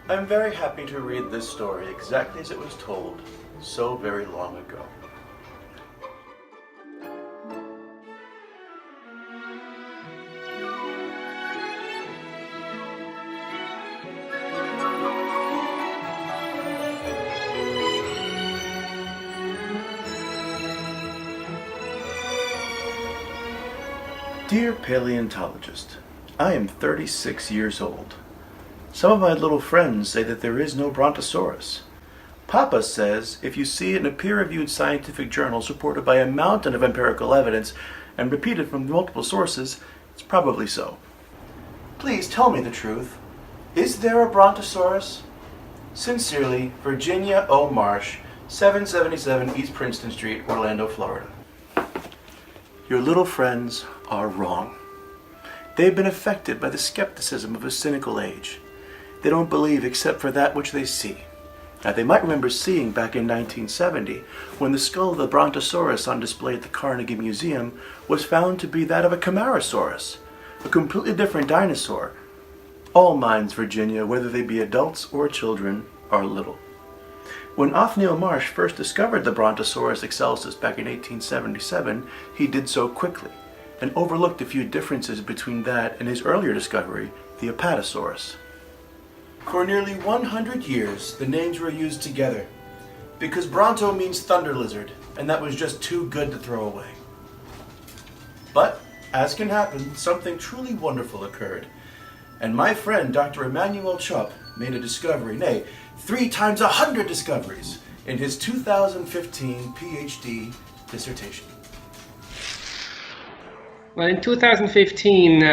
I'm very happy to read this story exactly as it was told so very long ago. Dear paleontologist, I am 36 years old. Some of my little friends say that there is no Brontosaurus. Papa says if you see it in a peer-reviewed scientific journal supported by a mountain of empirical evidence and repeated from multiple sources, it's probably so. Please tell me the truth. Is there a Brontosaurus? Sincerely, Virginia O. Marsh, 777 East Princeton Street, Orlando, Florida. Your little friends are wrong. They've been affected by the skepticism of a cynical age. They don't believe except for that which they see. Now, they might remember seeing back in 1970 when the skull of the Brontosaurus on display at the Carnegie Museum was found to be that of a Camarasaurus, a completely different dinosaur. All minds, Virginia, whether they be adults or children, are little. When Othniel Marsh first discovered the Brontosaurus excelsus back in 1877, he did so quickly and overlooked a few differences between that and his earlier discovery, the Apatosaurus. For nearly 100 years, the names were used together because Bronto means thunder lizard, and that was just too good to throw away. But, as can happen, something truly wonderful occurred, and my friend Dr. Emanuel Tschopp made a discovery, nay, 3 times 100 discoveries, in his 2015 PhD dissertation. Well, in 2015,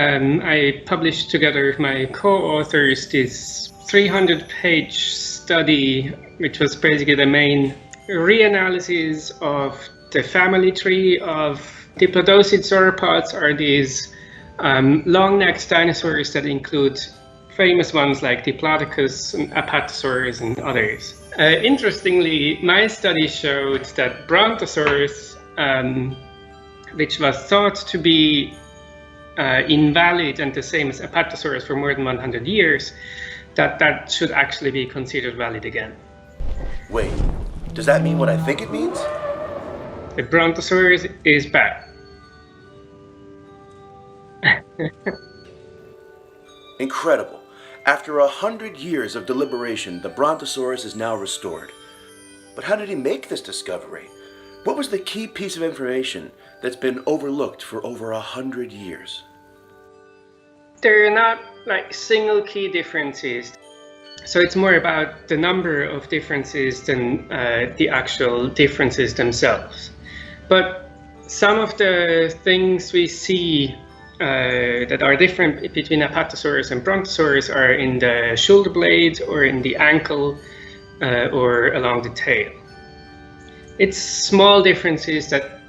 I published together with my co-authors this 300-page study, which was basically the main reanalysis of the family tree of Diplodocid sauropods, or these long-necked dinosaurs that include famous ones like Diplodocus and Apatosaurus and others. Interestingly, my study showed that Brontosaurus, which was thought to be invalid and the same as Apatosaurus for more than 100 years, that should actually be considered valid again. Wait, does that mean what I think it means? The Brontosaurus is back. Incredible. After 100 years of deliberation, the Brontosaurus is now restored. But how did he make this discovery? What was the key piece of information that's been overlooked for over 100 years? They're not like single key differences. So it's more about the number of differences than the actual differences themselves. But some of the things we see that are different between Apatosaurus and Brontosaurus are in the shoulder blade or in the ankle or along the tail. It's small differences that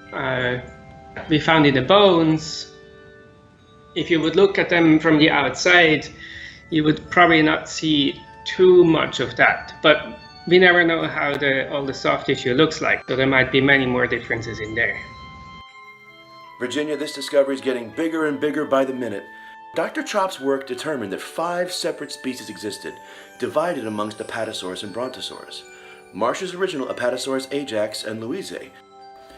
we found in the bones. If you would look at them from the outside, you would probably not see too much of that. But we never know how all the soft tissue looks like, so there might be many more differences in there. Virginia, this discovery is getting bigger and bigger by the minute. Dr. Tschopp's work determined that 5 separate species existed, divided amongst Apatosaurus and Brontosaurus. Marsh's original Apatosaurus ajax and Louisae,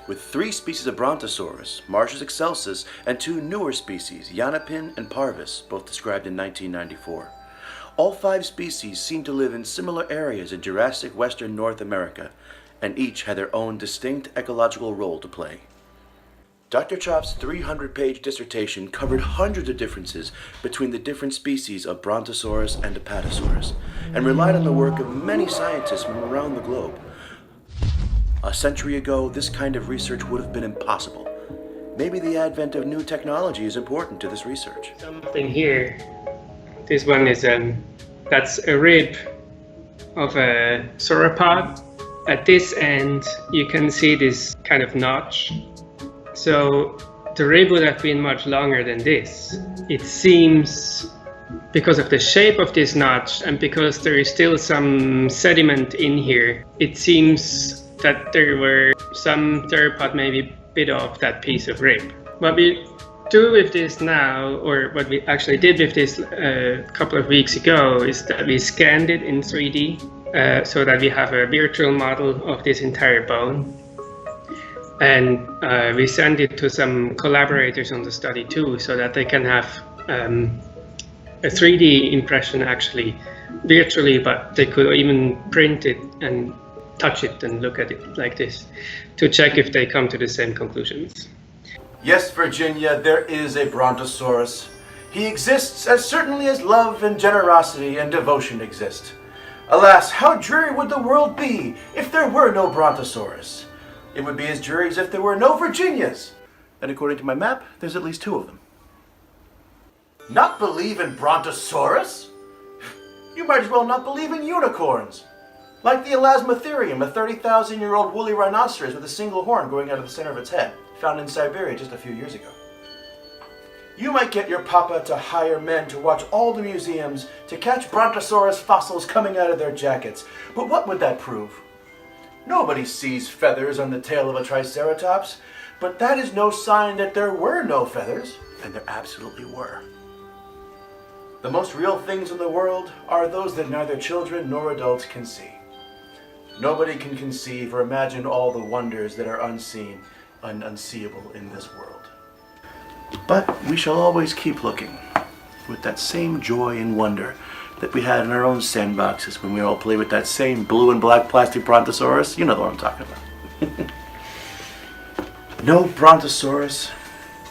with 3 species of Brontosaurus, Marsh's excelsus, and 2 newer species, Yanapin and Parvis, both described in 1994. All 5 species seem to live in similar areas in Jurassic Western North America, and each had their own distinct ecological role to play. Dr. Tschopp's 300-page dissertation covered hundreds of differences between the different species of Brontosaurus and Apatosaurus, and relied on the work of many scientists from around the globe. A century ago, this kind of research would have been impossible. Maybe the advent of new technology is important to this research. Something here. This one is that's a rib of a sauropod. At this end, you can see this kind of notch. So the rib would have been much longer than this. It seems, because of the shape of this notch and because there is still some sediment in here, it seems that there were some theropod maybe bit off that piece of rib. But we do with this now, or what we actually did with this a couple of weeks ago, is that we scanned it in 3D so that we have a virtual model of this entire bone. And we sent it to some collaborators on the study too, so that they can have a 3D impression actually virtually, but they could even print it and touch it and look at it like this to check if they come to the same conclusions. Yes, Virginia, there is a Brontosaurus. He exists as certainly as love and generosity and devotion exist. Alas, how dreary would the world be if there were no Brontosaurus? It would be as dreary as if there were no Virginias. And according to my map, there's at least 2 of them. Not believe in Brontosaurus? You might as well not believe in unicorns. Like the Elasmotherium, a 30,000-year-old woolly rhinoceros with a single horn growing out of the center of its head, found in Siberia just a few years ago. You might get your papa to hire men to watch all the museums to catch Brontosaurus fossils coming out of their jackets, but what would that prove? Nobody sees feathers on the tail of a Triceratops, but that is no sign that there were no feathers, and there absolutely were. The most real things in the world are those that neither children nor adults can see. Nobody can conceive or imagine all the wonders that are unseen and unseeable in this world. But we shall always keep looking with that same joy and wonder that we had in our own sandboxes when we all played with that same blue and black plastic Brontosaurus. You know what I'm talking about. No Brontosaurus.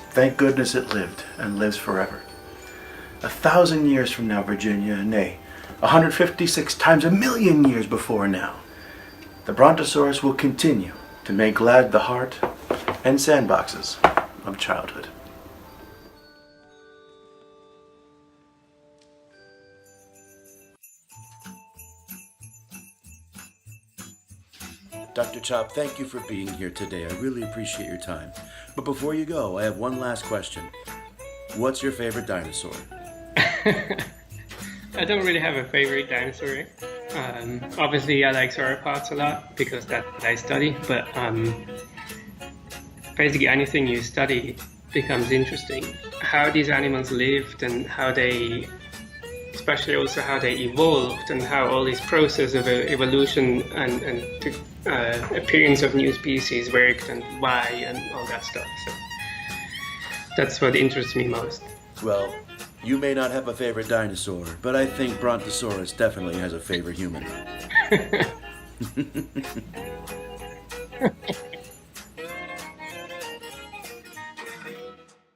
Thank goodness it lived and lives forever. 1,000 years from now, Virginia, nay, 156 times a million years before now, the Brontosaurus will continue to make glad the heart and sandboxes of childhood. Dr. Tschopp, thank you for being here today. I really appreciate your time. But before you go, I have one last question. What's your favorite dinosaur? I don't really have a favorite dinosaur. Obviously, I like sauropods a lot because that I study, but basically anything you study becomes interesting. How these animals lived and how they, especially also how they evolved and how all this process of evolution and the appearance of new species worked and why and all that stuff. So that's what interests me most. Well, you may not have a favorite dinosaur, but I think Brontosaurus definitely has a favorite human.